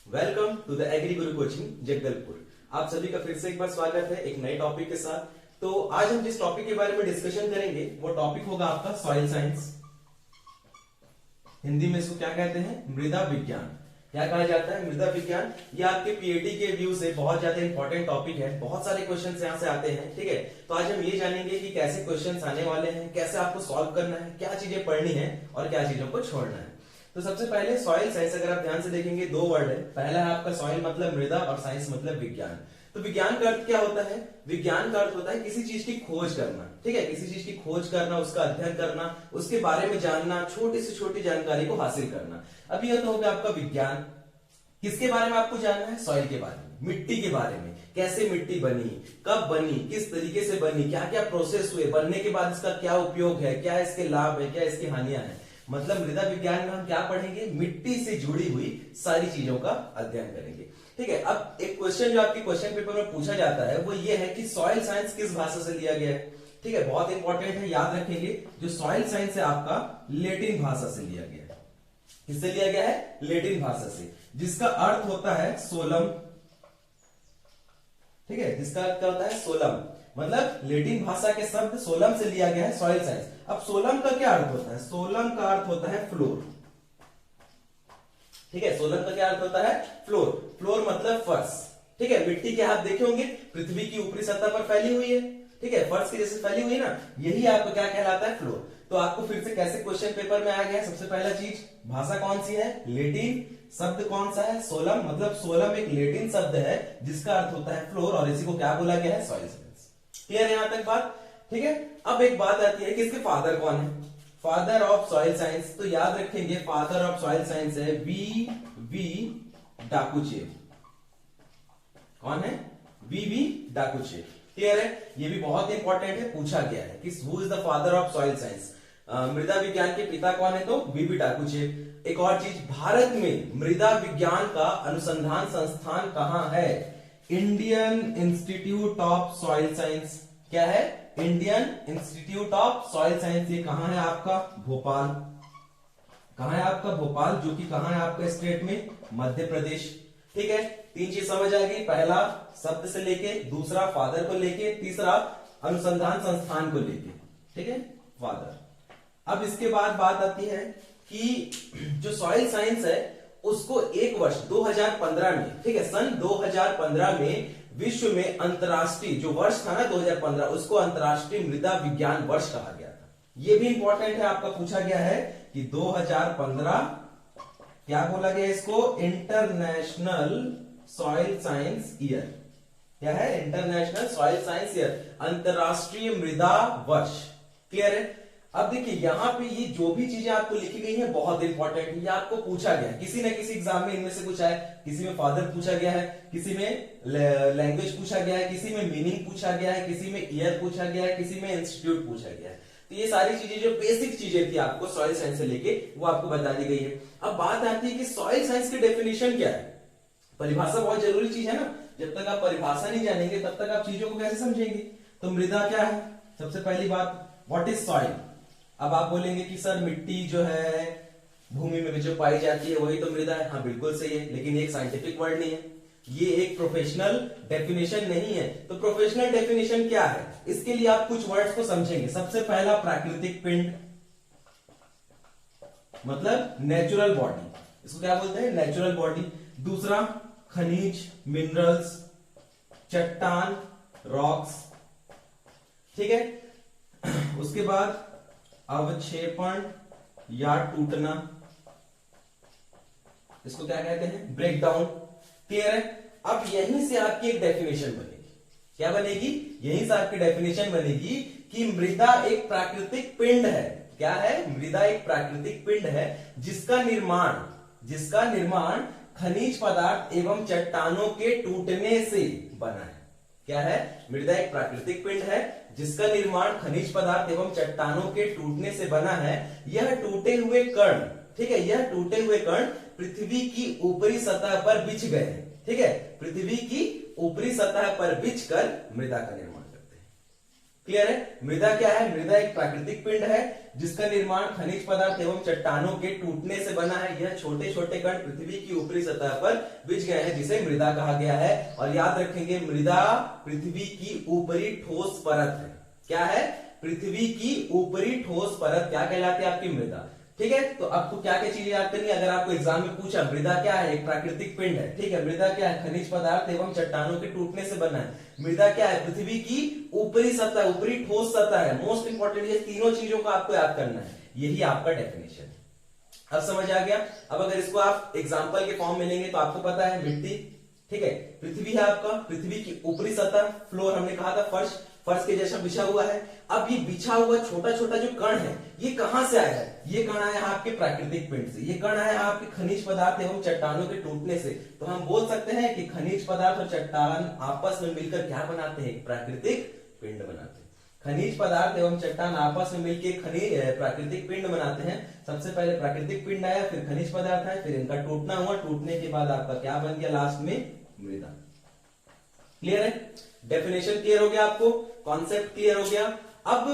Welcome to the agree Guru coaching Jagdalpur. आप सभी का फिर से एक बार स्वागत है एक नए टॉपिक के साथ। तो आज हम जिस टॉपिक के बारे में डिस्कशन करेंगे वो टॉपिक होगा आपका सॉइल साइंस। हिंदी में इसको क्या कहते हैं? मृदा विज्ञान। क्या कहा जाता है? मृदा विज्ञान। ये आपके पीएटी के व्यू से बहुत ज्यादा इंपॉर्टेंट टॉपिक है। बहुत सारे क्वेश्चंस यहाँ से आते हैं, ठीक है। तो आज हम ये जानेंगे कि कैसे क्वेश्चंस आने वाले हैं, कैसे आपको सॉल्व करना है, क्या चीजें पढ़नी है और क्या चीजों को छोड़ना है। तो सबसे पहले सॉइल साइंस अगर आप ध्यान से देखेंगे दो वर्ड है। पहला है आपका सॉइल मतलब मृदा और साइंस मतलब विज्ञान। तो विज्ञान का अर्थ क्या होता है? विज्ञान का अर्थ होता है किसी चीज की खोज करना, ठीक है। किसी चीज की खोज करना, उसका अध्ययन करना, उसके बारे में जानना, छोटी से छोटी जानकारी को हासिल करना। अब यह तो हो गया आपका विज्ञान। किसके बारे में आपको जानना है? सॉइल के बारे में, मिट्टी के बारे में। कैसे मिट्टी बनी, कब बनी, किस तरीके से बनी, क्या क्या प्रोसेस हुए, बनने के बाद इसका क्या उपयोग है, क्या इसके लाभ है, क्या इसकी हानियां हैं। मतलब मृदा विज्ञान में हम क्या पढ़ेंगे? मिट्टी से जुड़ी हुई सारी चीजों का अध्ययन करेंगे, ठीक है। अब एक क्वेश्चन जो आपके क्वेश्चन पेपर में पूछा जाता है वो ये है कि सॉइल साइंस किस भाषा से लिया गया है, ठीक है। बहुत इंपॉर्टेंट है, याद रखेंगे। जो सॉइल साइंस है आपका लेटिन भाषा से लिया गया है। किससे लिया गया है? लेटिन भाषा से, जिसका अर्थ होता है सोलम, ठीक है। जिसका अर्थ क्या होता है? सोलम। मतलब लेटिन भाषा के शब्द सोलम से लिया गया है सॉइल साइंस। अब सोलम का क्या अर्थ होता है? सोलम का अर्थ होता है फ्लोर, ठीक है। सोलम का क्या अर्थ होता है? फ्लोर। फ्लोर मतलब फर्श, ठीक है। मिट्टी के आप देखे होंगे पृथ्वी की ऊपरी सतह पर फैली हुई है, ठीक है। फर्श की जैसे फैली हुई है ना, यही आपको क्या कहलाता है? फ्लोर। तो आपको फिर से कैसे क्वेश्चन पेपर में आ गया? सबसे पहला चीज, भाषा कौन सी है? लेटिन। शब्द कौन सा है? सोलम। मतलब सोलम एक लेटिन शब्द है जिसका अर्थ होता है फ्लोर, और इसी को क्या बोला गया है? Soil science. क्लियर है यहां तक बात? ठीक है। अब एक बात आती है कि इसके फादर कौन है? Father of soil science. तो याद रखेंगे फादर ऑफ सॉइल साइंस है वी डाकुचेव। कौन है? वी डाकुचेव। क्लियर है? ये भी बहुत इंपॉर्टेंट है, पूछा गया है कि who is the father of soil science. मृदा विज्ञान के पिता कौन है? तो वी डाकुचेव। एक और चीज, भारत में मृदा विज्ञान का अनुसंधान संस्थान कहां है? Indian institute of soil science. क्या है? Indian institute of soil science. ये कहां है आपका? भोपाल। कहां है आपका? भोपाल, जो कि कहां है आपका स्टेट में? मध्य प्रदेश, ठीक है। तीन चीज समझ आ गई। पहला शब्द से लेके, दूसरा फादर को लेके, तीसरा अनुसंधान संस्थान को लेके, ठीक है, फादर। अब इसके बाद बात आती है कि जो सॉइल साइंस है उसको एक वर्ष 2015 में, ठीक है, सन 2015 में विश्व में अंतरराष्ट्रीय जो वर्ष था ना 2015, उसको अंतरराष्ट्रीय मृदा विज्ञान वर्ष कहा गया था। यह भी इंपॉर्टेंट है, आपका पूछा गया है कि 2015 क्या बोला गया इसको? International soil science year. क्या है? इंटरनेशनल सॉइल साइंस ईयर, अंतरराष्ट्रीय मृदा वर्ष। क्लियर है? अब देखिए यहां पे ये जो भी चीजें आपको लिखी गई है बहुत इंपॉर्टेंट है, ये आपको पूछा गया है किसी न किसी एग्जाम में। इनमें से कुछ है, किसी में फादर पूछा गया है, किसी में लैंग्वेज पूछा गया है, किसी में मीनिंग पूछा गया है, किसी में ईयर पूछा गया है, किसी में इंस्टीट्यूट पूछा गया है। तो ये सारी चीजें जो बेसिक चीजें थी आपको सॉइल साइंस से लेके, वो आपको बता दी गई है। अब बात आती है कि सॉइल साइंस की डेफिनेशन क्या है। परिभाषा बहुत जरूरी चीज है ना, जब तक आप परिभाषा नहीं जानेंगे तब तक आप चीजों को कैसे समझेंगे। तो मृदा क्या है? सबसे पहली बात, व्हाट इज सॉइल। अब आप बोलेंगे कि सर मिट्टी जो है भूमि में जो पाई जाती है वही तो मृदा है। हाँ बिल्कुल सही है, लेकिन ये एक साइंटिफिक वर्ड नहीं है, ये एक प्रोफेशनल डेफिनेशन नहीं है। तो प्रोफेशनल डेफिनेशन क्या है? इसके लिए आप कुछ वर्ड्स को समझेंगे। सबसे पहला प्राकृतिक पिंड, मतलब नेचुरल बॉडी, इसको क्या बोलते हैं? Natural body. दूसरा खनिज, मिनरल्स, चट्टान, रॉक्स, ठीक है। उसके बाद अवक्षेपण या टूटना, इसको क्या कहते हैं? Break down. क्लियर है? अब यहीं से आपकी एक डेफिनेशन बनेगी। क्या बनेगी? यहीं से आपकी डेफिनेशन बनेगी कि मृदा एक प्राकृतिक पिंड है। क्या है? मृदा एक प्राकृतिक पिंड है जिसका निर्माण खनिज पदार्थ एवं चट्टानों के टूटने से बना है। क्या है? मृदा एक प्राकृतिक पिंड है जिसका निर्माण खनिज पदार्थ एवं चट्टानों के टूटने से बना है। यह टूटे हुए कण, ठीक है, यह टूटे हुए कण पृथ्वी की ऊपरी सतह पर बिछ गए हैं, ठीक है। पृथ्वी की ऊपरी सतह पर बिछकर मृदा का निर्माण करते हैं। क्लियर है? मृदा क्या है? मृदा एक प्राकृतिक पिंड है जिसका निर्माण खनिज पदार्थ एवं चट्टानों के टूटने से बना है। यह छोटे छोटे कण पृथ्वी की ऊपरी सतह पर बिछ गए हैं जिसे मृदा कहा गया है। और याद रखेंगे, मृदा पृथ्वी की ऊपरी ठोस परत है। क्या है? पृथ्वी की ऊपरी ठोस परत क्या कहलाती है? आपकी मृदा। ठीक है, तो आपको क्या क्या चीजें याद करनी है? अगर आपको एग्जाम में पूछा मृदा क्या है? एक प्राकृतिक पिंड है। ठीक है, मृदा क्या है? खनिज पदार्थ एवं चट्टानों के टूटने से बना है। मृदा क्या है? पृथ्वी की ऊपरी सतह, ऊपरी ठोस सतह है। मोस्ट इंपॉर्टेंट, ये तीनों चीजों को आपको याद करना है। यही आपका डेफिनेशन है। अब समझ आ गया? अब अगर इसको आप एग्जाम्पल के फॉर्म में लेंगे तो आपको पता है मिट्टी, ठीक है, पृथ्वी है आपका, पृथ्वी की ऊपरी सतह, फ्लोर हमने कहा था, फर्श, फर्श के जैसा बिछा हुआ है। अब ये बिछा हुआ छोटा छोटा जो कण है ये कहां से आया है? ये कण आया आपके प्राकृतिक पिंड से। ये कण आया आपके खनिज पदार्थ एवं चट्टानों के टूटने से। तो हम बोल सकते हैं कि खनिज पदार्थ और चट्टान आपस में मिलकर क्या बनाते हैं? प्राकृतिक पिंड बनाते हैं। खनिज पदार्थ एवं चट्टान आपस में मिलकर खनिज प्राकृतिक पिंड बनाते हैं। सबसे पहले प्राकृतिक पिंड आया, फिर खनिज पदार्थ आया, फिर इनका टूटना हुआ, टूटने के बाद आपका क्या बन गया? लास्ट में मृदा। क्लियर है? डेफिनेशन क्लियर हो गया आपको? कॉन्सेप्ट क्लियर हो गया? अब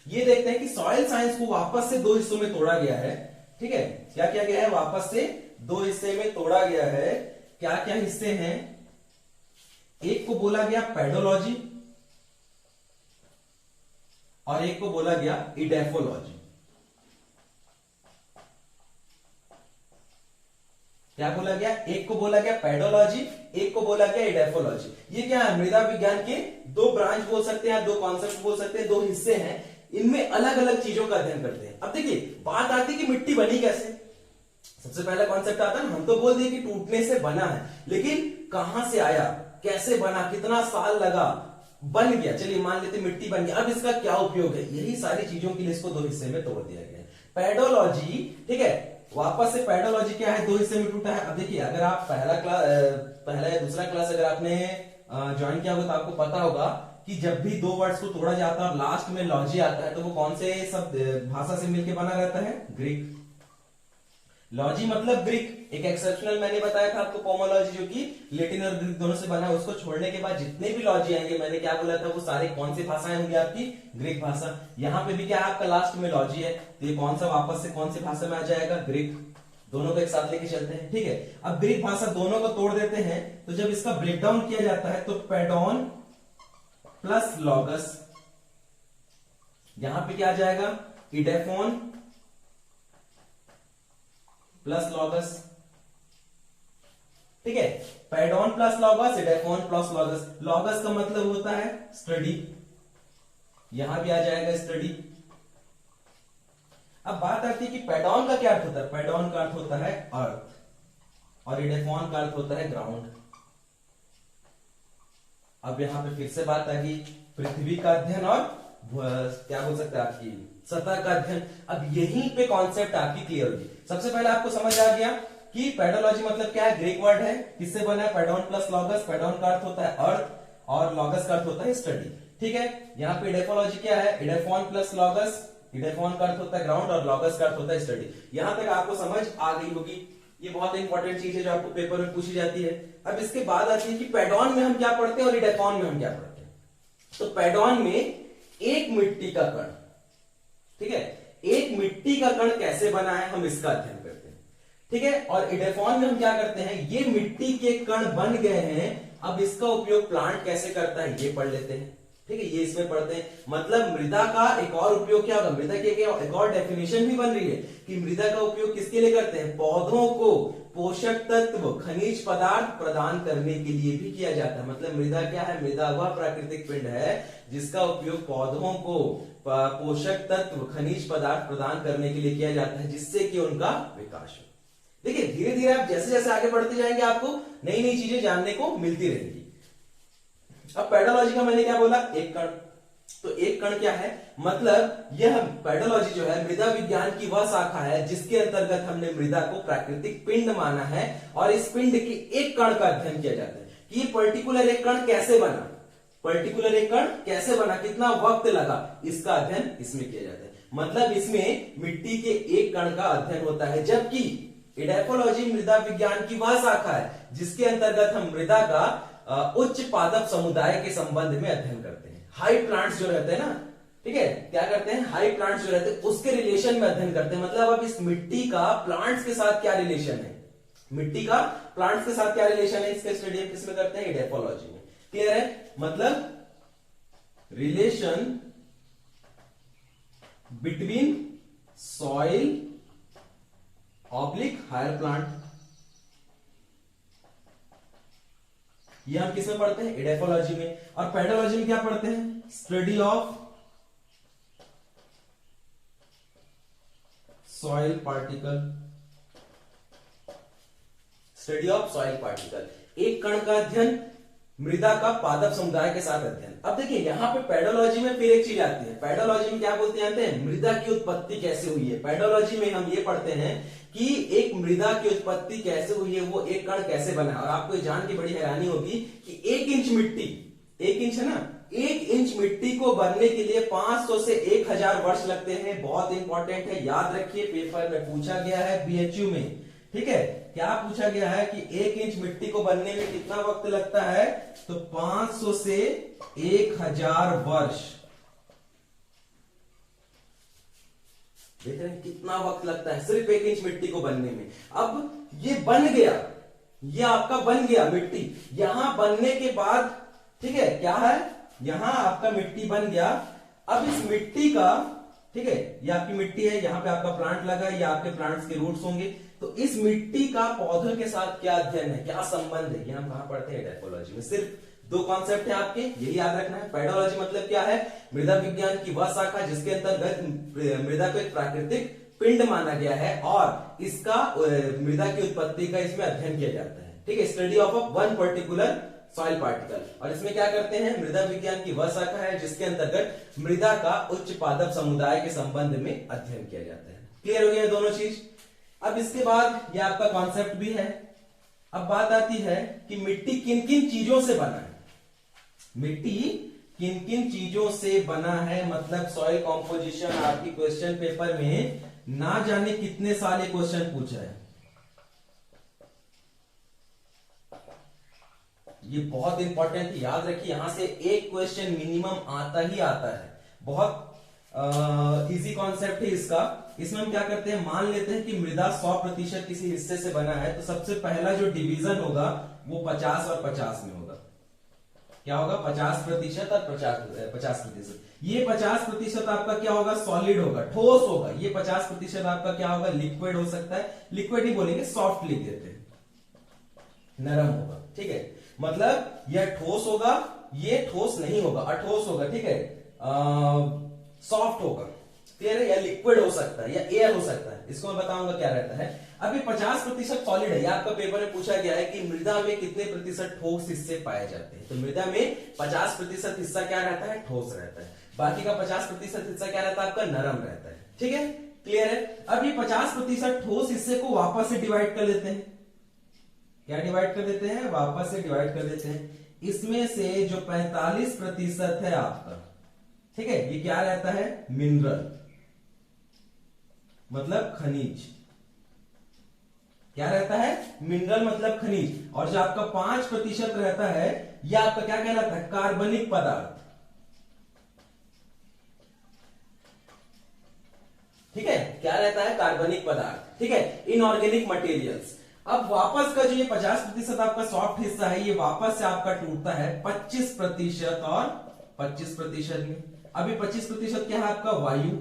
ये देखते हैं कि सॉइल साइंस को वापस से दो हिस्सों में तोड़ा गया है। ठीक है, क्या किया गया है? वापस से दो हिस्से में तोड़ा गया है। क्या क्या हिस्से हैं? एक को बोला गया पेडोलॉजी और एक को बोला गया इडेफोलॉजी। क्या बोला गया? एक को बोला गया पेडोलॉजी, एक को बोला गया इडेफोलॉजी। ये क्या है? मृदा विज्ञान के दो ब्रांच बोल सकते हैं, दो कॉन्सेप्ट बोल सकते हैं, दो हिस्से हैं। इनमें अलग अलग चीजों का अध्ययन करते हैं। अब देखिए, बात आती है कि मिट्टी बनी कैसे। सबसे पहला कॉन्सेप्ट आता है, हम तो बोल दिए कि टूटने से बना है, लेकिन कहां से आया, कैसे बना, कितना साल लगा, बन गया। चलिए मान लेते मिट्टी बन गया, अब इसका क्या उपयोग है? यही सारी चीजों के लिए इसको दो हिस्से में तोड़ दिया गया है। पेडोलॉजी, ठीक है, वापस से पेडोलॉजी क्या है? दो हिस्से में टूटा है। अब देखिए, अगर आप पहला या दूसरा क्लास अगर आपने ज्वाइन किया होगा तो आपको पता होगा कि जब भी दो वर्ड्स को तोड़ा जाता है और लास्ट में लॉजी आता है तो वो कौन से शब्द भाषा से मिलकर बना रहता है? ग्रीक। लॉजी मतलब ग्रीक। एक एक्सेप्शनल मैंने बताया था आपको पोमोलॉजी, जो कि लैटिन और ग्रीक दोनों से बना है। उसको छोड़ने के बाद जितने भी लॉजी आएंगे, मैंने क्या बोला था, वो सारे कौन सी भाषाएं होंगी? आपकी ग्रीक भाषा। यहाँ पे भी क्या है? आपका लास्ट में लॉजी है, तो ये कौन सा वापस से कौन सी भाषा में आ जाएगा? ग्रीक। दोनों को एक साथ लेके चलते हैं। ठीक है, अब ग्रीक भाषा दोनों को तोड़ देते हैं, तो जब इसका ब्रेकडाउन किया जाता है तो पेडोन प्लस लॉगस, यहां पे क्या आ जाएगा? इडेफोन प्लस लॉगस। ठीक है, पेडोन प्लस लॉगस, इडेफोन प्लस लॉगस। लॉगस का मतलब होता है स्टडी, यहां भी आ जाएगा स्टडी। अब बात आती है कि पेडोन का क्या अर्थ होता है? पेडोन का अर्थ होता है अर्थ और इडेफोन का अर्थ होता है ग्राउंड। अब यहां पे फिर से बात आ गई पृथ्वी का अध्ययन और क्या बोल सकते हैं आपकी सतह का अध्ययन। अब यहीं पे कॉन्सेप्ट आपकी क्लियर होगी। सबसे पहले आपको समझ आ गया कि पेडोलॉजी मतलब क्या है? ग्रीक वर्ड है, किससे बना है? पेडोन प्लस लॉगस। पेडोन का अर्थ होता है अर्थ और लॉगस का अर्थ होता है स्टडी। ठीक है, यहाँ पे इडेफोलॉजी क्या है? इडेफोन प्लस लॉगस। इडेफोन का अर्थ होता है ग्राउंड और लॉगस का अर्थ होता है स्टडी। यहां तक आपको समझ आ गई होगी। ये बहुत इंपॉर्टेंट चीज है जो आपको पेपर में पूछी जाती है। अब इसके बाद आती है कि पेडोन में हम क्या पढ़ते हैं और इडेफोन में हम क्या पढ़ते हैं। तो पेडोन में एक मिट्टी का कण, ठीक है, एक मिट्टी का कण कैसे बना है, हम इसका अध्ययन करते हैं। ठीक है, और इडेफोन में हम क्या करते हैं? ये मिट्टी के कण बन गए हैं, अब इसका उपयोग प्लांट कैसे करता है ये पढ़ लेते हैं। ठीक है, ये इसमें पढ़ते हैं। मतलब मृदा का एक और उपयोग क्या होगा? मृदा की एक और डेफिनेशन भी बन रही है कि मृदा का उपयोग किसके लिए करते हैं? पौधों को पोषक तत्व, खनिज पदार्थ प्रदान करने के लिए भी किया जाता है। मतलब मृदा क्या है? मृदा वह प्राकृतिक पिंड है जिसका उपयोग पौधों को पोषक तत्व, खनिज पदार्थ प्रदान करने के लिए किया जाता है, जिससे कि उनका विकास हो। देखिए, धीरे धीरे आप जैसे जैसे आगे बढ़ते जाएंगे आपको नई नई चीजें जानने को मिलती रहेंगी। अब पेडोलॉजी का मैंने क्या बोला? एक कण। तो एक कण क्या है? मतलब यह पेडोलॉजी जो है मृदा विज्ञान की वह शाखा है जिसके अंतर्गत हमने मृदा को प्राकृतिक पिंड माना है और इस पिंड के एक कण का अध्ययन किया जाता है कि ये पर्टिकुलर एक कण कैसे बना, पर्टिकुलर एक कण कैसे बना, कितना वक्त लगा, इसका अध्ययन इसमें किया जाता है। मतलब इसमें मिट्टी के एक कण का अध्ययन होता है, जबकि इडेफोलॉजी मृदा विज्ञान की वह शाखा है जिसके अंतर्गत हम मृदा का उच्च पादप समुदाय के संबंध में अध्ययन करते हैं। हाई प्लांट्स जो रहते हैं ना, ठीक है, क्या करते हैं, हाई प्लांट्स जो रहते हैं उसके रिलेशन में अध्ययन करते हैं। मतलब अब इस मिट्टी का प्लांट्स के साथ क्या रिलेशन है, मिट्टी का प्लांट्स के साथ क्या रिलेशन है, इसका स्टडी हम किसमें करते हैं, एडेफोलॉजी में। क्लियर है, मतलब relation between soil oblique higher plant, ये हम किसमें पढ़ते हैं, एडेफोलॉजी में। और पेडोलॉजी में क्या पढ़ते हैं, study of soil particle, study of soil particle, एक कण का अध्ययन, मृदा का पादप समुदाय के साथ अध्ययन। अब देखिए यहां पे पेडोलॉजी में फिर एक चीज आती है, पेडोलॉजी में क्या बोलते हैं जानते हैं, मृदा की उत्पत्ति कैसे हुई है। पेडोलॉजी में हम ये पढ़ते हैं कि एक मृदा की उत्पत्ति कैसे हुई है, वो एक कण कैसे बना है। और आपको जान के बड़ी हैरानी होगी कि 1 इंच मिट्टी, 1 इंच है ना, 1 इंच मिट्टी को बनने के लिए 500 से 1000 वर्ष लगते हैं। बहुत इंपॉर्टेंट है, याद रखिए, पेपर में पूछा गया है बीएचयू में, ठीक है। क्या पूछा गया है कि 1 इंच मिट्टी को बनने में कितना वक्त लगता है, तो 500 से 1000 वर्ष। देख रहे हैं कितना वक्त लगता है सिर्फ 1 इंच मिट्टी को बनने में। अब ये बन गया, ये आपका बन गया मिट्टी, यहां बनने के बाद, ठीक है, क्या है, यहां आपका मिट्टी बन गया। अब इस मिट्टी का, ठीक है, ये आपकी मिट्टी है, यहां पे आपका प्लांट लगा है, ये आपके प्लांट्स के रूट्स होंगे। तो इस मिट्टी का पौधों के साथ क्या अध्ययन है, क्या संबंध है, ये हम कहां पढ़ते हैं, एडेफोलॉजी में। सिर्फ 2 कॉन्सेप्ट है आपके, यही याद रखना है। पेडोलॉजी मतलब क्या है, मृदा विज्ञान की वह शाखा जिसके अंतर्गत मृदा को एक प्राकृतिक पिंड माना गया है और इसका मृदा की उत्पत्ति का इसमें अध्ययन किया जाता है, ठीक है, study of one particular soil particle. और इसमें क्या करते हैं, मृदा विज्ञान की वह शाखा है जिसके अंतर्गत मृदा का उच्च पादप समुदाय के संबंध में अध्ययन किया जाता है। क्लियर हो गया दोनों चीज। अब इसके बाद ये आपका कॉन्सेप्ट भी है। अब बात आती है कि मिट्टी किन किन चीजों से बना है, मिट्टी किन किन चीजों से बना है। मतलब सॉइल कॉम्पोजिशन आपकी क्वेश्चन पेपर में ना जाने कितने साल ये क्वेश्चन पूछा है, ये बहुत इंपॉर्टेंट है, याद रखिए। यहां से एक क्वेश्चन मिनिमम आता ही आता है, बहुत इजी कॉन्सेप्ट है इसका। इसमें हम क्या करते हैं, मान लेते हैं कि मृदा 100% किसी हिस्से से बना है, तो सबसे पहला जो डिवीजन होगा वो 50 और 50 में होगा। क्या होगा, 50% और 50%। ये 50% आपका क्या होगा, सॉलिड होगा, ठोस होगा। ये 50% आपका क्या होगा, लिक्विड हो सकता है, लिक्विड ही बोलेंगे, सॉफ्ट लिख देते हैं, नरम होगा, ठीक है। मतलब यह ठोस होगा, ये ठोस नहीं होगा, अठोस होगा, ठीक है, सॉफ्ट होगा, क्लियर है, या लिक्विड हो सकता है या एयर हो सकता है, इसको मैं बताऊंगा क्या रहता है। अभी 50% सॉलिड है, आपका पेपर में पूछा गया है कि मृदा में कितने प्रतिशत ठोस हिस्से पाए जाते हैं। तो मृदा में 50% हिस्सा क्या रहता है, ठोस रहता है, बाकी का 50% हिस्सा क्या रहता है, आपका नरम रहता है, ठीक है, क्लियर है। अब ये 50% ठोस हिस्से को वापस से डिवाइड कर लेते हैं, क्या डिवाइड कर देते हैं, वापस से डिवाइड कर देते हैं। इसमें से जो 45% है आपका, ठीक है, ये क्या रहता है, मिनरल, मतलब खनिज, क्या रहता है, मिनरल मतलब खनिज। और जो आपका 5% रहता है, यह आपका क्या कहलाता है, कार्बनिक पदार्थ, ठीक है, क्या रहता है, कार्बनिक पदार्थ, ठीक है, इनऑर्गेनिक मटेरियल्स। अब वापस का जो ये 50% आपका सॉफ्ट हिस्सा है, ये वापस से आपका टूटता है 25% और 25% में। अभी 25% क्या है आपका, वायु,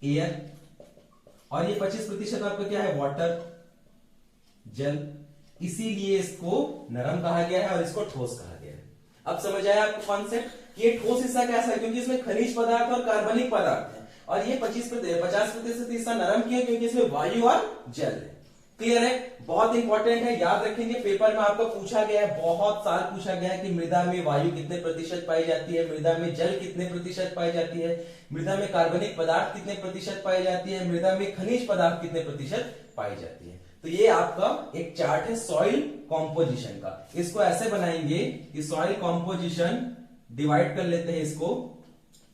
एयर, और ये 25% आपका क्या है, वाटर, जल। इसीलिए इसको नरम कहा गया है और इसको ठोस कहा गया है। अब समझ आया आपको कॉन्सेप्ट, ये ठोस हिस्सा कैसा है, क्योंकि इसमें खनिज पदार्थ और कार्बनिक पदार्थ है। और ये 50% हिस्सा नरम क्यों, क्योंकि इसमें वायु और जल है। क्लियर है, बहुत इंपॉर्टेंट है, याद रखेंगे। पेपर में आपको पूछा गया है, बहुत साल पूछा गया है कि मृदा में वायु कितने प्रतिशत पाई जाती है, मृदा में जल कितने प्रतिशत पाई जाती है, मृदा में कार्बनिक पदार्थ कितने प्रतिशत पाई जाती है, मृदा में खनिज पदार्थ कितने प्रतिशत पाई जाती है। तो ये आपका एक चार्ट है सॉइल कॉम्पोजिशन का। इसको ऐसे बनाएंगे कि सॉइल कॉम्पोजिशन डिवाइड कर लेते हैं इसको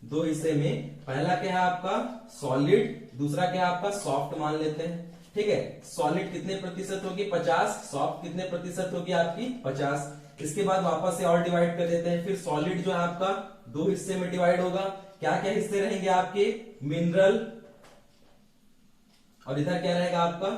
2 हिस्से में। पहला क्या है आपका सॉलिड, दूसरा क्या है आपका सॉफ्ट मान लेते हैं। ठीक है। सॉलिड कितने प्रतिशत होगी 50, सॉफ्ट कितने प्रतिशत होगी आपकी 50। इसके बाद वापस से और डिवाइड कर देते हैं। फिर सॉलिड जो है आपका दो हिस्से में डिवाइड होगा। क्या क्या हिस्से रहेंगे आपके, मिनरल, और इधर क्या रहेगा आपका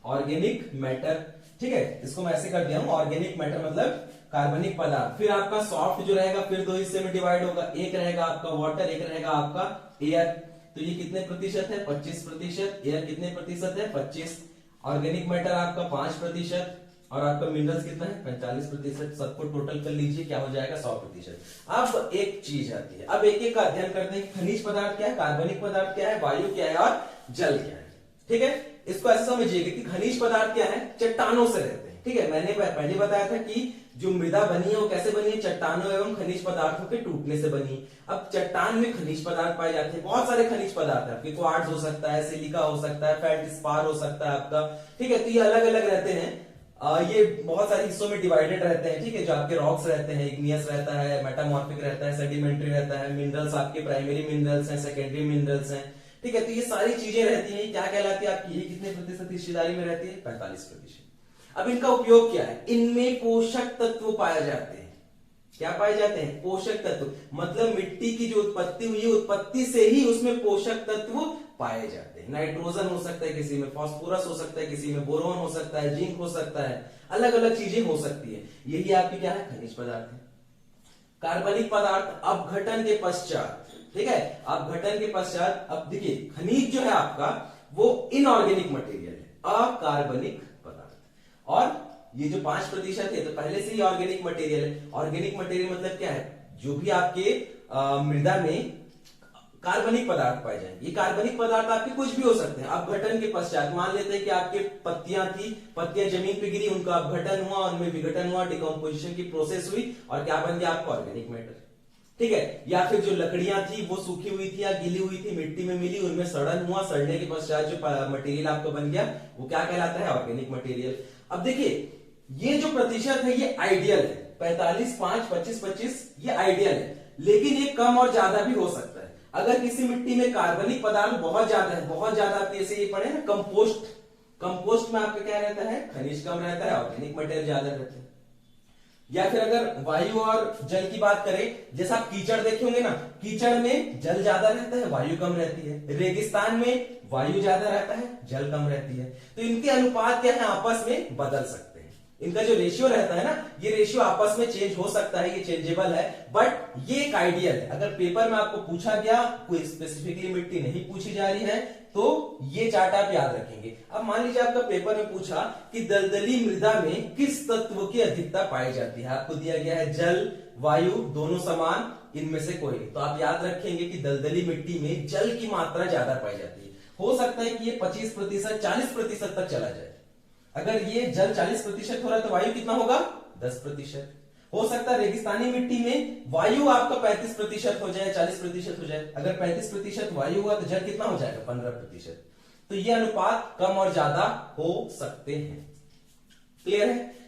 ऑर्गेनिक मैटर। ठीक है, इसको मैं ऐसे कर दिया हूं, ऑर्गेनिक मैटर मतलब कार्बनिक पदार्थ। फिर आपका सॉफ्ट जो रहेगा फिर दो हिस्से में डिवाइड होगा, एक रहेगा आपका वाटर, एक रहेगा आपका एयर। तो ये कितने प्रतिशत है 25%, एयर कितने प्रतिशत है 25, ऑर्गेनिक मैटर आपका 5%, और आपका मिनरल्स कितना है 45%। सबको टोटल कर लीजिए, क्या हो जाएगा 100%। अब एक चीज आती है, अब एक एक का अध्ययन करते हैं। खनिज पदार्थ क्या है, कार्बनिक पदार्थ क्या है, वायु क्या है और जल क्या है। ठीक है, इसको ऐसा समझिएगा कि खनिज पदार्थ क्या है, चट्टानों से रहते हैं। ठीक है, मैंने पहले बताया था कि जो मृदा बनी है वो कैसे बनी है, चट्टानों एवं खनिज पदार्थों के टूटने से बनी। अब चट्टान में खनिज पदार्थ पाए जाते हैं, बहुत सारे खनिज पदार्थ है आपके, क्वार्ट्ज हो सकता है, सिलिका हो सकता है, फेल्डस्पार हो सकता है आपका। ठीक है, तो ये अलग अलग रहते हैं, ये बहुत सारे हिस्सों में डिवाइडेड रहते हैं। ठीक है, जो आपके रॉक्स रहते हैं, इग्नियस रहता है, मेटामॉर्फिक रहता है, सेडिमेंट्री रहता है, मिनरल्स आपके प्राइमरी मिनरल्स हैं, सेकेंडरी मिनरल्स हैं। ठीक है, तो ये सारी चीजें रहती हैं, क्या कहलाती है आपकी, ये कितने प्रतिशत हिस्सेदारी में रहती है 45%। अब इनका उपयोग क्या है, इनमें पोषक तत्व पाए जाते हैं। क्या पाए जाते हैं, पोषक तत्व, मतलब मिट्टी की जो उत्पत्ति हुई है, उत्पत्ति से ही उसमें पोषक तत्व पाए जाते हैं। नाइट्रोजन हो सकता है किसी में, फास्फोरस हो सकता है किसी में, बोरोन हो सकता है, जिंक हो सकता है, अलग अलग चीजें हो सकती है। यही आपकी क्या है, खनिज पदार्थ है। कार्बनिक पदार्थ अपघटन के पश्चात, ठीक है, अपघटन के पश्चात, अब देखिए खनिज जो है आपका वो इनऑर्गेनिक मटेरियल है, अकार्बनिक पदार्थ, और ये जो 5% है तो पहले से ही ऑर्गेनिक मटेरियल है। ऑर्गेनिक मटेरियल मतलब क्या है, जो भी आपके मृदा में कार्बनिक पदार्थ पाए जाएंगे। ये कार्बनिक पदार्थ आपके कुछ भी हो सकते हैं। अपघटन के पश्चात मान लेते हैं कि आपके पत्तियां थी, पत्तियां जमीन पे गिरी, उनका अपघटन हुआ, उनमें विघटन हुआ, डिकम्पोजिशन की प्रोसेस हुई, और क्या बन गया आपका ऑर्गेनिक मैटर। ठीक है, या फिर जो लकड़ियां थी वो सूखी हुई थी या गीली हुई थी, मिट्टी में मिली, उनमें सड़न हुआ, सड़ने के पश्चात जो मटेरियल आपका बन गया वो क्या कहलाता है, ऑर्गेनिक मटेरियल। अब देखिए ये जो प्रतिशत है ये आइडियल है, 45, 5, 25, 25 ये आइडियल है, लेकिन ये कम और ज्यादा भी हो सकता है। अगर किसी मिट्टी में कार्बनिक पदार्थ बहुत ज्यादा है, बहुत ज्यादा, आप जैसे ये पढ़े ना कंपोस्ट, कंपोस्ट में आपका क्या रहता है, खनिज कम रहता है, ऑर्गेनिक मटेरियल ज्यादा रहता है। या फिर अगर वायु और जल की बात करें, जैसा आप कीचड़ देखे होंगे ना, कीचड़ में जल ज्यादा रहता है, वायु कम रहती है। रेगिस्तान में वायु ज्यादा रहता है, जल कम रहती है। तो इनके अनुपात क्या है, आपस में बदल सकते हैं। इनका जो रेशियो रहता है ना, ये रेशियो आपस में चेंज हो सकता है, ये चेंजेबल है, बट ये एक आइडियल है। अगर पेपर में आपको पूछा गया, कोई स्पेसिफिकली मिट्टी नहीं पूछी जा रही है, तो ये चार्ट आप याद रखेंगे। अब मान लीजिए आपका पेपर में पूछा कि दलदली मृदा में किस तत्व की अधिकता पाई जाती है, आपको दिया गया है जल, वायु दोनों समान, इनमें से कोई, तो आप याद रखेंगे कि दलदली मिट्टी में जल की मात्रा ज्यादा पाई जाती है। हो सकता है कि ये 25%, 40% तक चला जाए। अगर ये जल 40% हो रहा है तो वायु कितना होगा, 10%। हो सकता है रेगिस्तानी मिट्टी में वायु आपका 35% हो जाए, 40% हो जाए। अगर 35% वायु हुआ तो जल कितना हो जाएगा, 15%। तो ये अनुपात कम और ज्यादा हो सकते हैं। क्लियर है।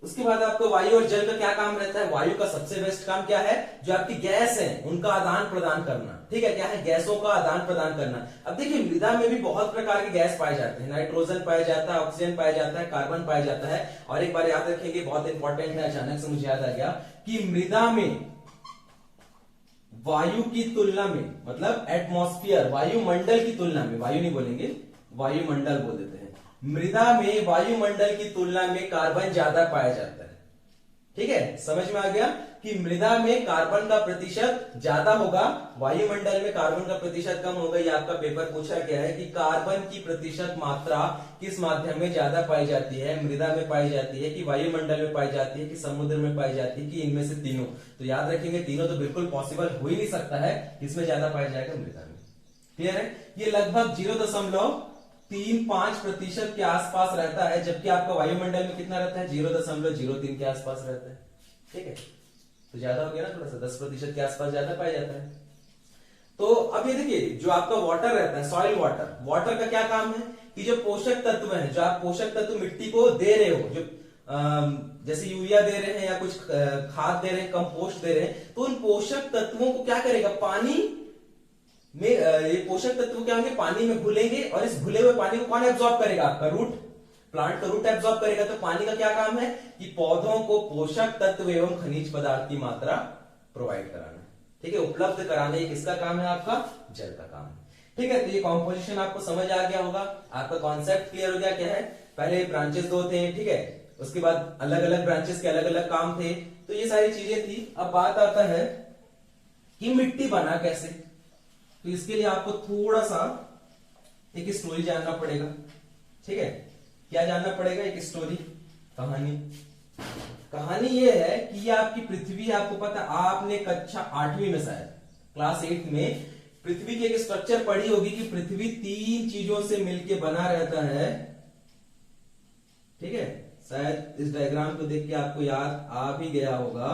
उसके बाद आपको वायु और जल का क्या काम रहता है, वायु का सबसे बेस्ट काम क्या है, जो आपकी गैस है उनका आदान प्रदान करना। ठीक है, क्या है, गैसों का आदान प्रदान करना। अब देखिए मृदा में भी बहुत प्रकार के गैस पाए जाते हैं, नाइट्रोजन पाया जाता है, ऑक्सीजन पाया जाता है, कार्बन पाया जाता है। और एक बार याद रखेंगे, बहुत इंपॉर्टेंट है, अचानक से मुझे याद आ गया कि मृदा में वायु की तुलना में, मतलब एटमॉस्फेयर, वायुमंडल की तुलना में, वायु नहीं बोलेंगे, वायुमंडल बोल देते हैं, मृदा में वायुमंडल की तुलना में कार्बन ज्यादा पाया जाता है। ठीक है, समझ में आ गया कि मृदा में कार्बन का प्रतिशत ज्यादा होगा, वायुमंडल में कार्बन का प्रतिशत कम होगा। ये आपका पेपर पूछा गया है कि कार्बन की प्रतिशत मात्रा किस माध्यम में ज्यादा पाई जाती है, मृदा में पाई जाती है कि वायुमंडल में पाई जाती है कि समुद्र में पाई जाती है कि इनमें से तीनों। तो याद रखेंगे तीनों तो बिल्कुल पॉसिबल हो ही नहीं सकता है, किसमें ज्यादा पाया जाएगा, मृदा में। क्लियर है, ये लगभग 0.35% के आसपास रहता है, जबकि आपका वायुमंडल में कितना रहता है, 0.03 के आसपास रहता है। ठीक है, तो ज्यादा हो गया ना, थोड़ा सा 10% के आसपास ज्यादा पाया जाता है। तो अब ये देखिए जो आपका वाटर रहता है, सॉइल वाटर, वाटर का क्या काम है कि जो पोषक तत्व है, जो आप पोषक तत्व मिट्टी को दे रहे हो, जो जैसे यूरिया दे रहे हैं या कुछ खाद दे रहे हैं, कंपोस्ट दे रहे हैं, तो उन पोषक तत्वों को क्या करेगा, पानी में ये पोषक तत्व क्या होंगे, पानी में घुलेंगे, और इस घुले हुए पानी को कौन एब्जॉर्ब करेगा, आपका रूट, प्लांट का रूट एब्जॉर्ब करेगा। तो पानी का क्या काम है कि पौधों को पोषक तत्व एवं खनिज पदार्थ की मात्रा प्रोवाइड कराना, ठीक है, उपलब्ध कराना। ये किसका काम है, आपका जल का काम है, ठीक है। तो ये कॉम्पोजिशन आपको समझ आ गया होगा, आपका कॉन्सेप्ट क्लियर हो गया क्या है। पहले ब्रांचेस 2 थे, ठीक है, उसके बाद अलग अलग ब्रांचेस के अलग अलग काम थे, तो ये सारी चीजें थी। अब बात आता है कि मिट्टी बना कैसे। तो इसके लिए आपको थोड़ा सा एक स्टोरी जानना पड़ेगा, ठीक है। क्या जानना पड़ेगा, एक स्टोरी, कहानी। कहानी ये है कि ये आपकी पृथ्वी, आपको पता, आपने कक्षा 8वीं में, शायद क्लास 8 में पृथ्वी की एक स्ट्रक्चर पढ़ी होगी कि पृथ्वी 3 चीजों से मिलकर बना रहता है, ठीक है। शायद इस डायग्राम को देख के आपको याद आ भी गया होगा।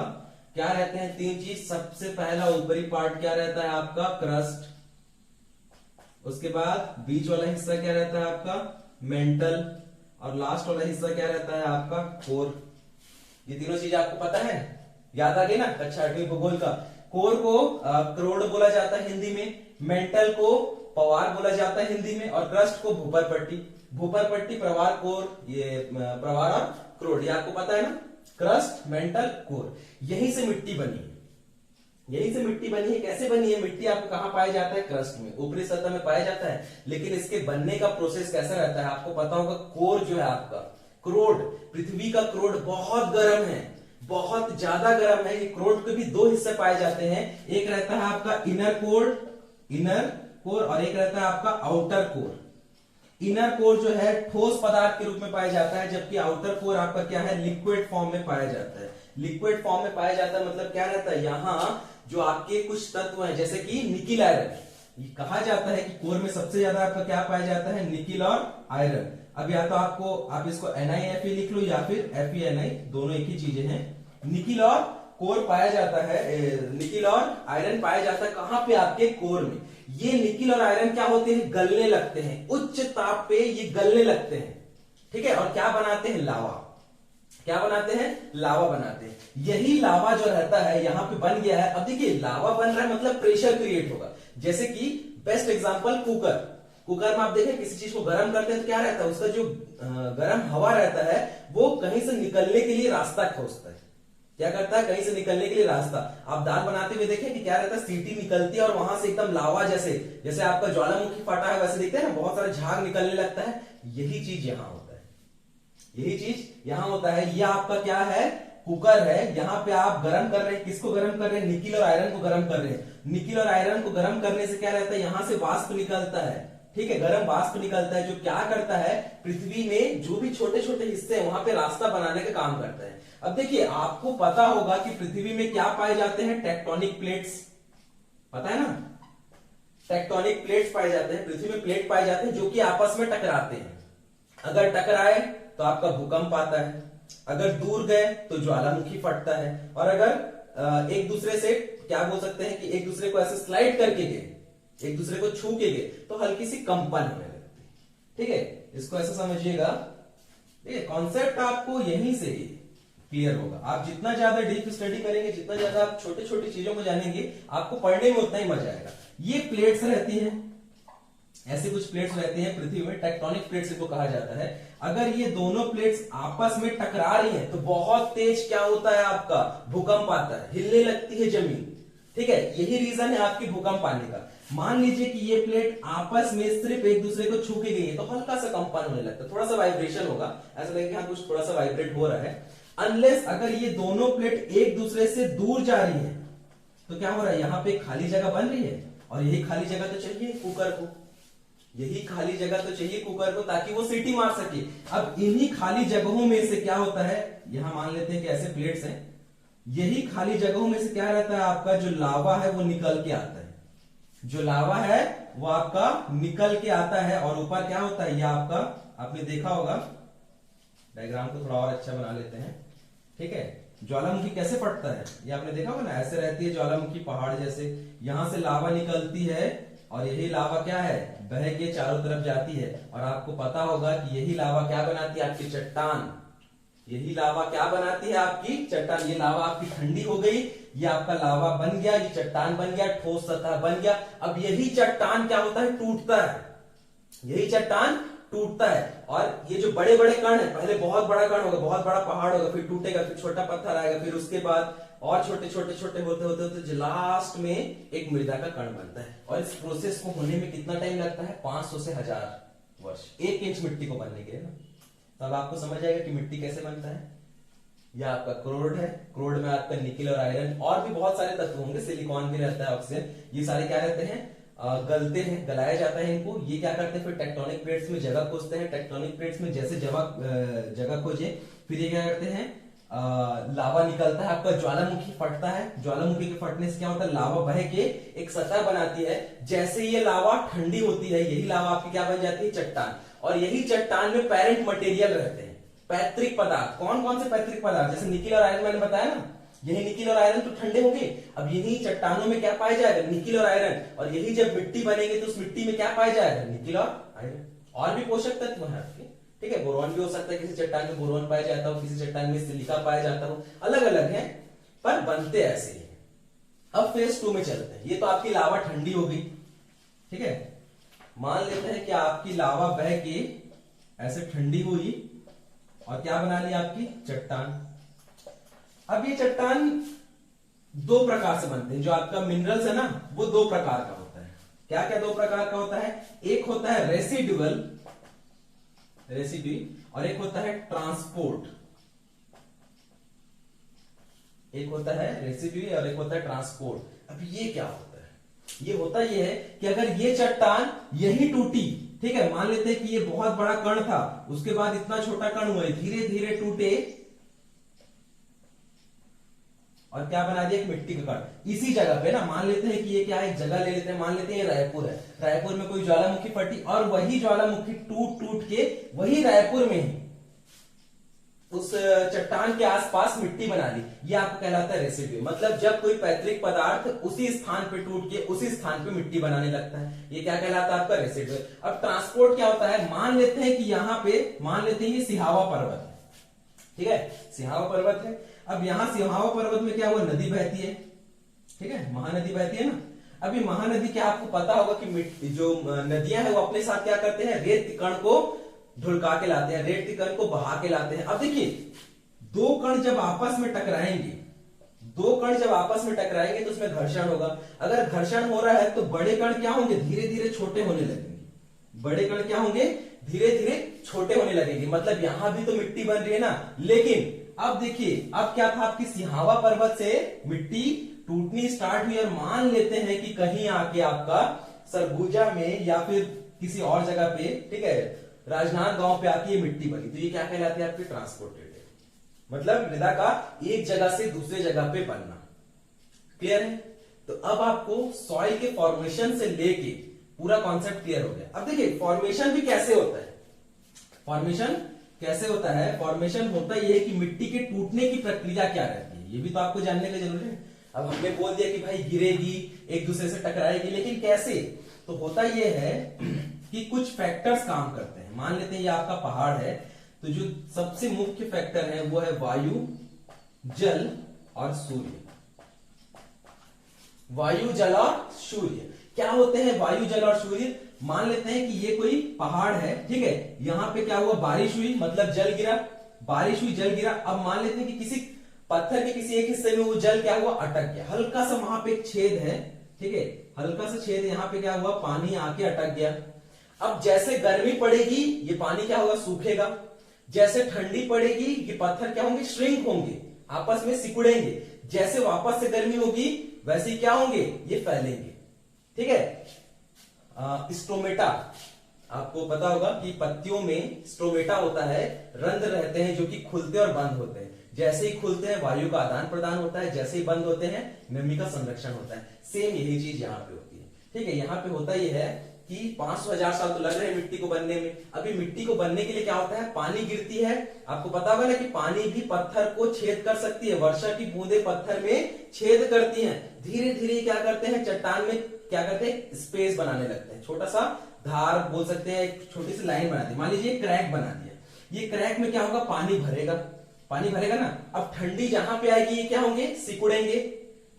क्या रहते हैं 3 चीज, सबसे पहला ऊपरी पार्ट क्या रहता है आपका, क्रस्ट, उसके बाद बीच वाला हिस्सा क्या रहता है आपका, मेंटल, और लास्ट वाला हिस्सा क्या रहता है आपका, कोर। ये तीनों चीज आपको पता है, याद आ गई ना कक्षा 8वीं भूगोल का। कोर को करोड़ बोला जाता है हिंदी में, मेंटल को पवार बोला जाता है हिंदी में, और क्रस्ट को भूपर पट्टी। भूपर पट्टी, प्रवार, कोर, ये प्रवार और करोड़, ये आपको पता है ना, क्रस्ट, मेंटल, कोर। यहीं से मिट्टी बनी है, यहीं से मिट्टी बनी है। कैसे बनी है मिट्टी, आपको कहां पाया जाता है, क्रस्ट में, ऊपरी सतह में पाया जाता है। लेकिन इसके बनने का प्रोसेस कैसा रहता है, आपको पता होगा। कोर जो है आपका, क्रोड, पृथ्वी का क्रोड बहुत गर्म है, बहुत ज्यादा गर्म है। ये क्रोड के भी 2 हिस्से पाए जाते हैं, एक रहता है आपका इनर कोर, और एक रहता है आपका आउटर कोर। इनर कोर जो है ठोस पदार्थ के रूप में पाया जाता है, जबकि आउटर कोर आपका क्या है, लिक्विड फॉर्म में पाया जाता है। लिक्विड फॉर्म में पाया जाता है मतलब क्या रहता है, यहां जो आपके कुछ तत्व हैं, जैसे कि निकिल आयरन, ये कहा जाता है कि कोर में सबसे ज्यादा आपका क्या पाया जाता है, निकिल और आयरन। अब या तो आप इसको NiFe लिख लो या फिर FeNi, दोनों एक ही चीजें हैं। निकिल और कोर पाया जाता है, निकिल और आयरन पाया जाता है कहां पे, आपके कोर में। ये निकिल और आयरन क्या होते हैं, गलने लगते हैं, उच्च ताप पे ये गलने लगते हैं, ठीक है। और क्या बनाते हैं, लावा। क्या बनाते हैं, लावा बनाते हैं। यही लावा जो रहता है यहां पे बन गया है। अब देखिए लावा बन रहा है मतलब प्रेशर क्रिएट होगा। जैसे कि बेस्ट एग्जांपल कुकर में आप देखें किसी चीज को गर्म करते हैं तो क्या रहता है, उसका जो गर्म हवा रहता है वो कहीं से निकलने के लिए रास्ता खोजता है। क्या करता है, कहीं से निकलने के लिए रास्ता। आप दाल बनाते हुए देखें कि क्या रहता है, सीटी निकलती है और वहां से एकदम लावा जैसे आपका ज्वालामुखी फटा है वैसे दिखते हैं ना, बहुत सारा झाग निकलने लगता है। यही चीज यहां होता है, यही चीज यहां होता है। यह आपका क्या है, कुकर है। यहां पे आप गर्म कर रहे हैं, किसको गर्म कर रहे हैं, निकिल और आयरन को गर्म कर रहे हैं। निकिल और आयरन को गर्म करने से क्या रहता है, यहां से वाष्प निकलता है, ठीक है, गर्म वाष्प निकलता है, जो क्या करता है, पृथ्वी में जो भी छोटे छोटे हिस्से हैं वहां पे रास्ता बनाने का काम करता है। अब देखिए आपको पता होगा कि पृथ्वी में क्या पाए जाते हैं, टेक्टोनिक प्लेट्स, पता है ना, टेक्टोनिक प्लेट्स पाए जाते हैं। पृथ्वी में प्लेट पाए जाते हैं जो कि आपस में टकराते हैं। अगर टकराए तो आपका भूकंप आता है, अगर दूर गए तो ज्वालामुखी फटता है, और अगर एक दूसरे से क्या बोल सकते हैं कि एक दूसरे को ऐसे स्लाइड करके गए, एक दूसरे को छू के गए, तो हल्की सी कंपन होने लगती है, ठीक है। इसको ऐसा समझिएगा, ठीक है। कॉन्सेप्ट आपको यहीं से क्लियर होगा। आप जितना ज्यादा डीप स्टडी करेंगे, जितना ज्यादा आप छोटी छोटी चीजों को जानेंगे, आपको पढ़ने में उतना ही मजा आएगा। ये प्लेट्स रहती हैं, ऐसे कुछ प्लेट्स रहती हैं पृथ्वी में, टेक्टोनिक प्लेट्स इनको कहा जाता है। अगर ये दोनों प्लेट्स आपस में टकरा रही हैं तो बहुत तेज क्या होता है, आपका भूकंप आता है, हिलने लगती है जमीन, ठीक है। यही रीजन है आपकी भूकंप आने का। मान लीजिए कि ये प्लेट आपस में सिर्फ एक दूसरे को छू के गई है तो हल्का सा कंपन होने लगता है, थोड़ा सा वाइब्रेशन होगा, ऐसा लगेगा हाँ कुछ थोड़ा सा वाइब्रेट हो रहा है। अनलेस अगर ये दोनों प्लेट एक दूसरे से दूर जा रही है तो क्या हो रहा है, यहां पे खाली जगह बन रही है, और यही खाली जगह तो चाहिए कुकर को, यही खाली जगह तो चाहिए कुकर को ताकि वो सीटी मार सके। अब इन्हीं खाली जगहों में से क्या होता है, यहां मान लेते हैं कि ऐसे प्लेट्स हैं, यही खाली जगहों में से क्या रहता है, आपका जो लावा है वो निकल के आता है, जो लावा है वो आपका निकल के आता है, और ऊपर क्या होता है, ये आपका आपने देखा होगा, डायग्राम को थोड़ा और अच्छा बना लेते हैं, ठीक है। ज्वालामुखी कैसे फटता है ये आपने देखा होगा ना, ऐसे रहती है ज्वालामुखी पहाड़ जैसे, यहां से लावा निकलती है और यही लावा क्या है, बह के चारों तरफ जाती है, और आपको पता होगा कि यही लावा क्या बनाती है, आपकी चट्टान। यही लावा क्या बनाती है, आपकी चट्टान। ये लावा आपकी ठंडी हो गई, ये आपका लावा बन गया, ये चट्टान बन गया, ठोस सतह बन गया। अब यही चट्टान क्या होता है, टूटता है, यही चट्टान टूटता है। और ये जो बड़े बड़े कण है, पहले बहुत बड़ा कण होगा, बहुत बड़ा पहाड़ होगा, फिर टूटेगा, फिर छोटा पत्थर आएगा, फिर उसके बाद और छोटे छोटे छोटे होते होते होते लास्ट में एक मृदा का कण बनता है। और इस प्रोसेस को होने में कितना टाइम लगता है, 500 से 1000 वर्ष 1 इंच मिट्टी को बनने के लिए ना। तब आपको समझ आएगा कि मिट्टी कैसे बनता है। यह आपका क्रोड है, क्रोड में आपका निकेल और आयरन और भी बहुत सारे तत्व होंगे, सिलिकॉन भी रहता है, ऑक्सीजन, ये सारे क्या रहते हैं, गलते हैं, गलाया जाता है इनको। ये क्या करते हैं, फिर टेक्टोनिक प्लेट्स में जगह खोजते हैं, टेक्टोनिक प्लेट्स में जैसे जगह खोजे, फिर ये क्या करते हैं, लावा निकलता है, आपका ज्वालामुखी फटता है, ज्वालामुखी के फटने से क्या होता है, लावा बह के एक सतह बनाती है। जैसे ये लावा ठंडी होती है, यही लावा आपकी क्या बन जाती है, चट्टान। और यही चट्टान में पेरेंट मटेरियल रहते हैं, पैतृक पदार्थ। कौन कौन से पैतृक पदार्थ, जैसे निकेल और आयरन मैंने बताया ना, यही निकेल और आयरन तो ठंडे होंगे। अब यही चट्टानों में क्या पाया जाएगा, निकेल और आयरन। और यही जब मिट्टी बनेगी तो उस मिट्टी में क्या पाया जाएगा, निकेल और आयरन। और भी पोषक तत्व है आपके, ठीक है, बोरॉन भी हो सकता है, किसी चट्टान में बोरॉन पाया जाता हो, किसी चट्टान में सिलिका पाया जाता हो, अलग अलग है, पर बनते ऐसे ही है। अब फेज 2 में चलते हैं। ये तो आपकी लावा ठंडी हो गई, ठीक है। मान लेते हैं कि आपकी लावा बह के ऐसे ठंडी हुई और क्या बना ली, आपकी चट्टान। अब ये चट्टान 2 प्रकार से बनते हैं। जो आपका मिनरल्स है ना, वो 2 प्रकार का होता है। क्या क्या 2 प्रकार का होता है, एक होता है रेसिडुअल, और एक होता है ट्रांसपोर्ट। एक होता है रेसिड्यू और एक होता है ट्रांसपोर्ट। अब ये क्या होता है, ये होता ये है कि अगर ये चट्टान यही टूटी, ठीक है, मान लेते हैं कि ये बहुत बड़ा कण था, उसके बाद इतना छोटा कण हुआ, धीरे धीरे टूटे और क्या बना दिया, एक मिट्टी का कण इसी जगह पे ना। मान लेते हैं कि ये क्या है, एक जगह ले लेते हैं, मान लेते हैं ये रायपुर है, रायपुर में कोई ज्वालामुखी फटी और वही ज्वालामुखी टूट टूट के वही रायपुर में ही उस चट्टान के आसपास मिट्टी बना ली। ये आपको कहलाता है रेसिड्यू। मतलब जब कोई पैतृक पदार्थ उसी स्थान पे टूट के उसी स्थान पे मिट्टी बनाने लगता है, ये क्या कहलाता है, आपका रेसिड्यू। अब ट्रांसपोर्ट क्या होता है, मान लेते हैं कि यहाँ पे मान लेते हैं ये सिहावा पर्वत है, ठीक है, सिहावा पर्वत है। अब यहां सिहावा पर्वत में क्या हुआ, नदी बहती है, ठीक है, महानदी बहती है ना। अभी महानदी क्या आपको पता होगा कि जो नदियां हैं वो अपने साथ क्या करते हैं, रेत कण को ढुलका के लाते हैं, रेत कण को बहा के लाते हैं। अब देखिए 2 कण जब आपस में टकराएंगे, 2 कण जब आपस में टकराएंगे तो उसमें घर्षण होगा। अगर घर्षण हो रहा है तो बड़े कण क्या होंगे, धीरे धीरे छोटे होने लगेंगे। बड़े कण क्या होंगे, धीरे धीरे छोटे होने लगेंगे। मतलब यहां भी तो मिट्टी बन रही है ना, लेकिन अब देखिए, अब क्या था, आपकी सिहावा पर्वत से मिट्टी टूटनी स्टार्ट हुई और मान लेते हैं कि कहीं आके आपका सरगुजा में या फिर किसी और जगह पे, ठीक है, राजनांद गांव पे आके ये मिट्टी बनी, तो ये क्या कहलाती है, आपकी ट्रांसपोर्टेड। मतलब मृदा का एक जगह से दूसरे जगह पे बनना। क्लियर है। तो अब आपको सॉइल के फॉर्मेशन से लेके पूरा कॉन्सेप्ट क्लियर हो गया। अब देखिए फॉर्मेशन भी कैसे होता है, फॉर्मेशन कैसे होता है, फॉर्मेशन होता ये है कि मिट्टी के टूटने की प्रक्रिया क्या रहती है, ये भी तो आपको जानने की जरूरत है। अब हमने बोल दिया कि भाई गिरेगी, एक दूसरे से टकराएगी, लेकिन कैसे, तो होता ये है कि कुछ फैक्टर्स काम करते हैं। मान लेते हैं ये आपका पहाड़ है, तो जो सबसे मुख्य फैक्टर है वो है वायु, जल और सूर्य। वायु, जल और सूर्य क्या होते हैं, वायु, जल और सूर्य। मान लेते हैं कि ये कोई पहाड़ है, ठीक है, यहां पे क्या हुआ, बारिश हुई, मतलब जल गिरा, बारिश हुई, जल गिरा। अब मान लेते हैं कि किसी पत्थर के किसी एक हिस्से में वो जल क्या हुआ, अटक गया, हल्का सा वहां पे एक छेद है, ठीक है, हल्का सा छेद, यहां पे क्या हुआ, पानी आके अटक गया। अब जैसे गर्मी पड़ेगी ये पानी क्या होगा, सूखेगा। जैसे ठंडी पड़ेगी ये पत्थर क्या होंगे, श्रिंक होंगे, आपस में सिकुड़ेंगे। जैसे वापस से गर्मी होगी वैसे ही क्या होंगे, ये फैलेंगे, ठीक है। स्टोमेटा, आपको पता होगा कि पत्तियों में स्टोमेटा होता है, रंध्र रहते हैं जो कि खुलते और बंद होते हैं। जैसे ही खुलते हैं वायु का आदान प्रदान होता है, जैसे ही बंद होते हैं नमी का संरक्षण होता है। सेम यही चीज यहाँ पे होती है, ठीक है। यहाँ पे होता यह है कि 500,000 साल तो लग रहे हैं मिट्टी को बनने में। अभी मिट्टी को बनने के लिए क्या होता है, पानी गिरती है। आपको पता होगा ना कि पानी भी पत्थर को छेद कर सकती है, वर्षा की बूंदे पत्थर में छेद करती हैं। धीरे धीरे क्या करते हैं, चट्टान में क्या करते हैं, स्पेस बनाने लगते हैं, छोटा सा धार बोल सकते हैं, एक छोटी सी लाइन बना दी। मान लीजिए क्रैक बना दिया, ये क्रैक में क्या होगा, पानी भरेगा, पानी भरेगा ना। अब ठंडी जहां पे आएगी ये क्या होंगे, सिकुड़ेंगे,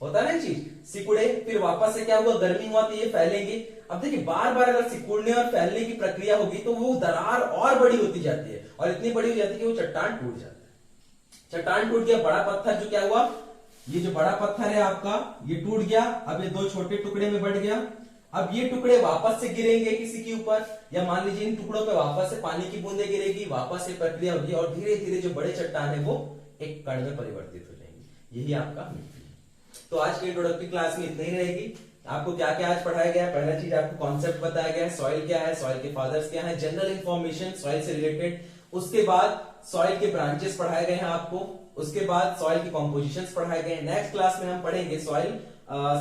होता है ना चीज, सिकुड़े, फिर वापस से क्या हुआ, गर्मी हुआ तो ये फैलेंगे। अब देखिए बार बार अगर सिकुड़ने और फैलने की प्रक्रिया होगी तो वो दरार और बड़ी होती जाती है, और इतनी बड़ी हो जाती है कि वो चट्टान टूट जाता है। चट्टान टूट गया, बड़ा पत्थर जो क्या हुआ, ये जो बड़ा पत्थर है आपका ये टूट गया, अब ये दो छोटे टुकड़े में बढ़ गया। अब ये टुकड़े वापस से गिरेंगे किसी के ऊपर, या मान लीजिए इन टुकड़ों पे वापस से पानी की बूंदें गिरेगी, वापस से प्रक्रिया होगी और धीरे धीरे जो बड़े चट्टान है वो एक कण में परिवर्तित हो जाएंगे। यही आपका मिट्टी है। तो आज की इंट्रोडक्टरी क्लास में इतना ही रहेगी। आपको क्या क्या आज पढ़ाया गया है, पहला चीज आपको कॉन्सेप्ट बताया गया है, सॉइल क्या है, सॉइल के फादर्स क्या है, जनरल इंफॉर्मेशन सॉइल से रिलेटेड। उसके बाद सॉइल के ब्रांचेस पढ़ाए गए हैं आपको, उसके बाद सॉइल की कॉम्पोजिशंस पढ़ाए गए हैं। नेक्स्ट क्लास में हम पढ़ेंगे सॉइल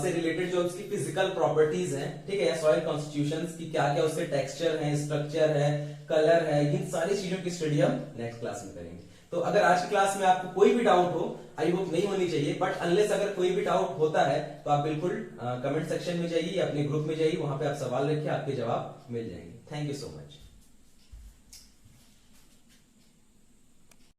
से रिलेटेड जो उसकी फिजिकल प्रॉपर्टीज हैं, ठीक है, सॉइल कॉन्स्टिट्यूशंस की क्या क्या उसके टेक्सचर है, स्ट्रक्चर है, कलर है, इन सारी चीजों की स्टडी हम नेक्स्ट क्लास में करेंगे। तो अगर आज की क्लास में आपको कोई भी डाउट हो, आई होप नहीं होनी चाहिए, बट अनलेस अगर कोई भी डाउट होता है तो आप बिल्कुल कमेंट सेक्शन में जाइए, अपने ग्रुप में जाइए, वहां पे आप सवाल रखिए, आपके जवाब मिल जाएंगे। Thank you so much.